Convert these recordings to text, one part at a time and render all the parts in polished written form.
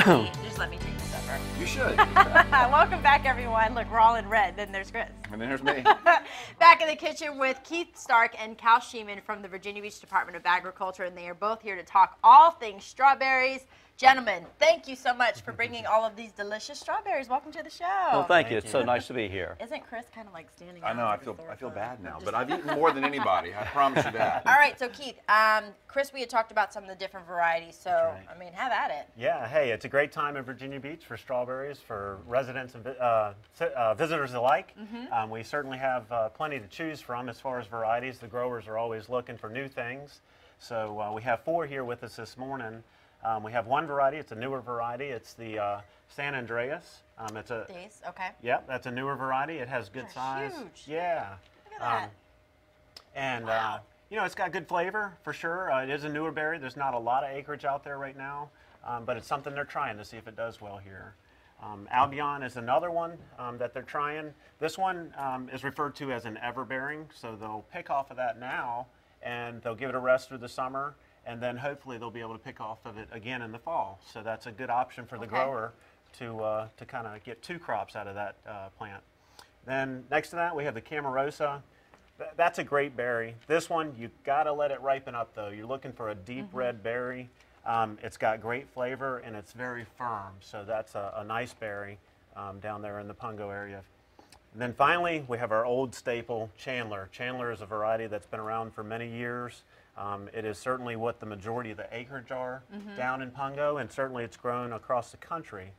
just let me take this over. You should. Welcome back, everyone. Look, we're all in red. Then there's Chris. And then there's me. Back in the kitchen with Keith Stark and Cal Sheeman from the Virginia Beach Department of Agriculture, and they are both here to talk all things strawberries. Gentlemen, thank you so much for bringing all of these delicious strawberries. Welcome to the show. Well, thank you. It's so nice to be here. Isn't Chris kind of like standing? I know. I feel bad now, but I've eaten more than anybody. I promise you that. All right. So Keith, Chris, we had talked about some of the different varieties. So right. I mean, have at it. Yeah, hey, it's a great time in Virginia Beach for strawberries for residents and visitors alike. We certainly have plenty to choose from as far as varieties. The growers are always looking for new things. So we have 4 here with us this morning. We have one variety. It's a newer variety. It's the San Andreas. These, okay. Yeah, that's a newer variety. It has good size. Huge. Yeah. Look at that. And Wow. you know, it's got good flavor for sure. It is a newer berry. There's not a lot of acreage out there right now, but it's something they're trying to see if it does well here. Albion is another one that they're trying. This one is referred to as an everbearing, so they'll pick off of that now, and they'll give it a rest through the summer, and then hopefully they'll be able to pick off of it again in the fall. So that's a good option for the grower to kind of get 2 crops out of that plant. Then next to that we have the Camarosa. That's a great berry. This one, you got to let it ripen up though. You're looking for a deep red berry. It's got great flavor and it's very firm. So that's a nice berry down there in the Pungo area. And then finally, we have our old staple, Chandler. Chandler is a variety that's been around for many years. It is certainly what the majority of the acreage are down in Pungo, and certainly it's grown across the country.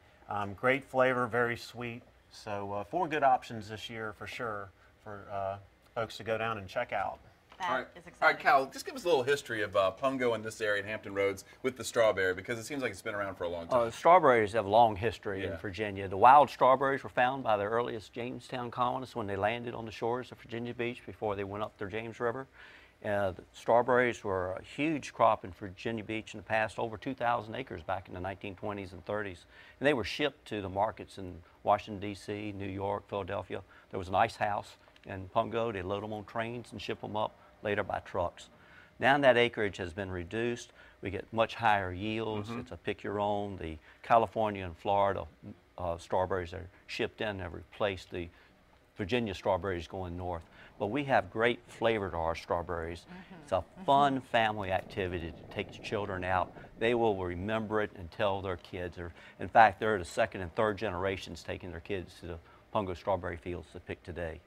Great flavor, very sweet. So 4 good options this year for sure for folks to go down and check out. That is exciting. All right, Cal, just give us a little history of Pungo in this area in Hampton Roads with the strawberry, because it seems like it's been around for a long time. Strawberries have a long history in Virginia. The wild strawberries were found by the earliest Jamestown colonists when they landed on the shores of Virginia Beach before they went up the James River. The strawberries were a huge crop in Virginia Beach in the past, over 2,000 acres back in the 1920s and 30s. And they were shipped to the markets in Washington, D.C., New York, Philadelphia. There was an ice house in Pungo. They load them on trains and ship them up later by trucks. Now that acreage has been reduced. We get much higher yields. It's a pick your own. The California and Florida strawberries that are shipped in have replaced the Virginia strawberries going north. But we have great flavor to our strawberries. It's a fun family activity to take the children out. They will remember it and tell their kids. In fact, they're the 2nd and 3rd generations taking their kids to the Pungo strawberry fields to pick today.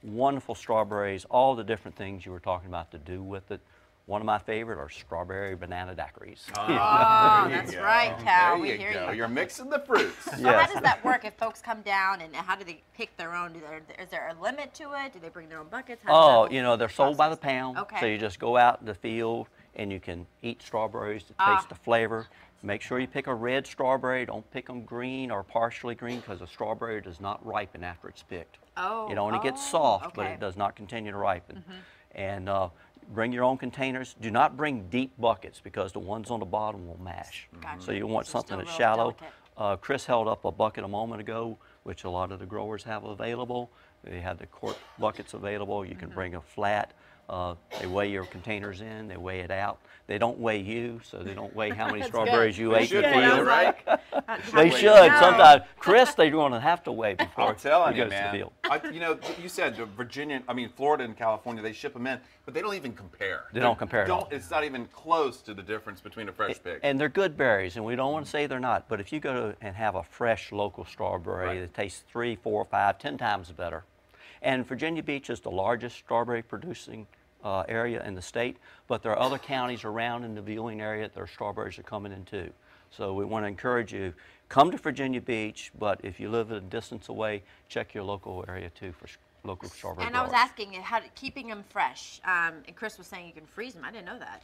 Wonderful strawberries, all the different things you were talking about to do with it. One of my favorite are strawberry banana daiquiris. Oh, that's right, Cal. There We you hear go. you. You're mixing the fruits. So how does that work if folks come down, and how do they pick their own? Is there a limit to it? Do they bring their own buckets? How does that You know, they're sold by the pound. Okay. So you just go out in the field and you can eat strawberries to taste the flavor. Make sure you pick a red strawberry. Don't pick them green or partially green, because a strawberry does not ripen after it's picked. It only gets soft, but it does not continue to ripen. And bring your own containers. Do not bring deep buckets, because the ones on the bottom will mash. So you want something that's shallow. Chris held up a bucket a moment ago, which a lot of the growers have available. They have the quart buckets available. You can bring a flat. They weigh your containers in, they weigh it out. They don't weigh you, so they don't weigh how many strawberries you ate in the field. Right? They should. Sometimes, Chris, they're going to have to weigh before I'm telling he you, goes to the man. field. You know, you said Virginia, Florida and California, they ship them in, but they don't even compare. They don't compare at all. It's not even close to the difference between a fresh pick. And they're good berries, and we don't want to say they're not, but if you go and have a fresh local strawberry that tastes 3, 4, 5, 10 times better. And Virginia Beach is the largest strawberry producing area in the state, but there are other counties around in the viewing area that their strawberries are coming in too. So we want to encourage you, come to Virginia Beach, but if you live a distance away, check your local area too for local strawberry And growers. I was asking you keeping them fresh, and Chris was saying you can freeze them. I didn't know that.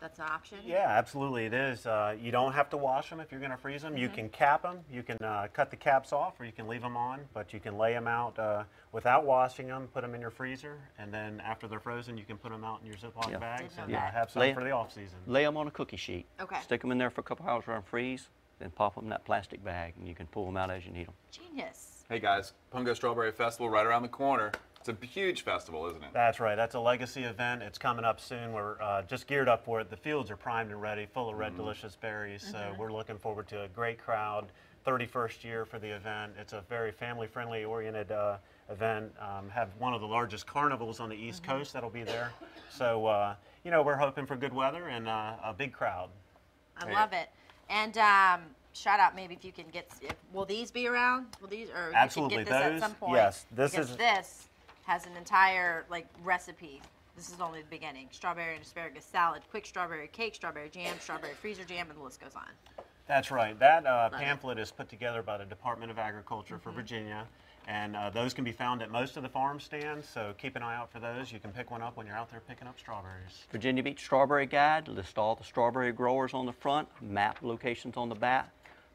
That's an option. Yeah, absolutely it is. You don't have to wash them if you're going to freeze them. You can cap them. You can cut the caps off, or you can leave them on, but you can lay them out without washing them, put them in your freezer, and then after they're frozen, you can put them out in your Ziploc bags and have some for the off season. Lay them on a cookie sheet. Okay. Stick them in there for a couple hours, let them freeze. then pop them in that plastic bag, and you can pull them out as you need them. Genius. Hey guys, Pungo Strawberry Festival right around the corner. It's a huge festival, isn't it? That's right. That's a legacy event. It's coming up soon. We're just geared up for it. The fields are primed and ready, full of red, delicious berries. So we're looking forward to a great crowd. 31st year for the event. It's a very family-friendly oriented event. Have one of the largest carnivals on the East Coast that'll be there. So, you know, we're hoping for good weather and a big crowd. I love it. And shout out maybe if you can get, will these be around? Will these, or Absolutely. you can get this at some point? Yes. This has an entire like recipe. This is only the beginning. Strawberry and asparagus salad, quick strawberry cake, strawberry jam, strawberry freezer jam, and the list goes on. That's right. That pamphlet is put together by the Department of Agriculture for Virginia, and those can be found at most of the farm stands, so keep an eye out for those. You can pick one up when you're out there picking up strawberries. Virginia Beach Strawberry Guide lists all the strawberry growers on the front, map locations on the back.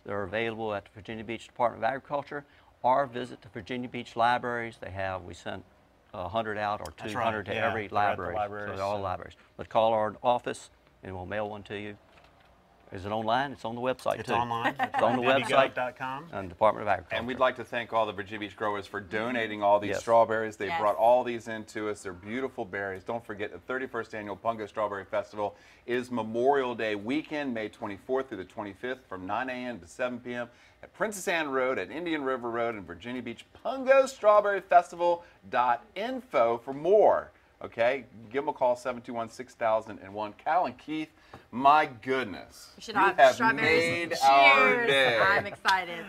They're available at the Virginia Beach Department of Agriculture, or visit the Virginia Beach libraries. We sent 100 out or 200 to every library. So they're all libraries. But call our office and we'll mail one to you. Is it online? It's on the website It's too. online. It's on the website website.com. and Department of Agriculture. And we'd like to thank all the Virginia Beach growers for donating all these Yes. strawberries. They Yes. brought all these in to us. They're beautiful berries. Don't forget, the 31st Annual Pungo Strawberry Festival is Memorial Day weekend, May 24th through the 25th from 9 a.m. to 7 p.m. at Princess Anne Road at Indian River Road in Virginia Beach. PungoStrawberryFestival.info for more. Okay? Give them a call, 721-6001. Cal and Keith, my goodness. We should you have have strawberries. made our Cheers. day. I'm excited.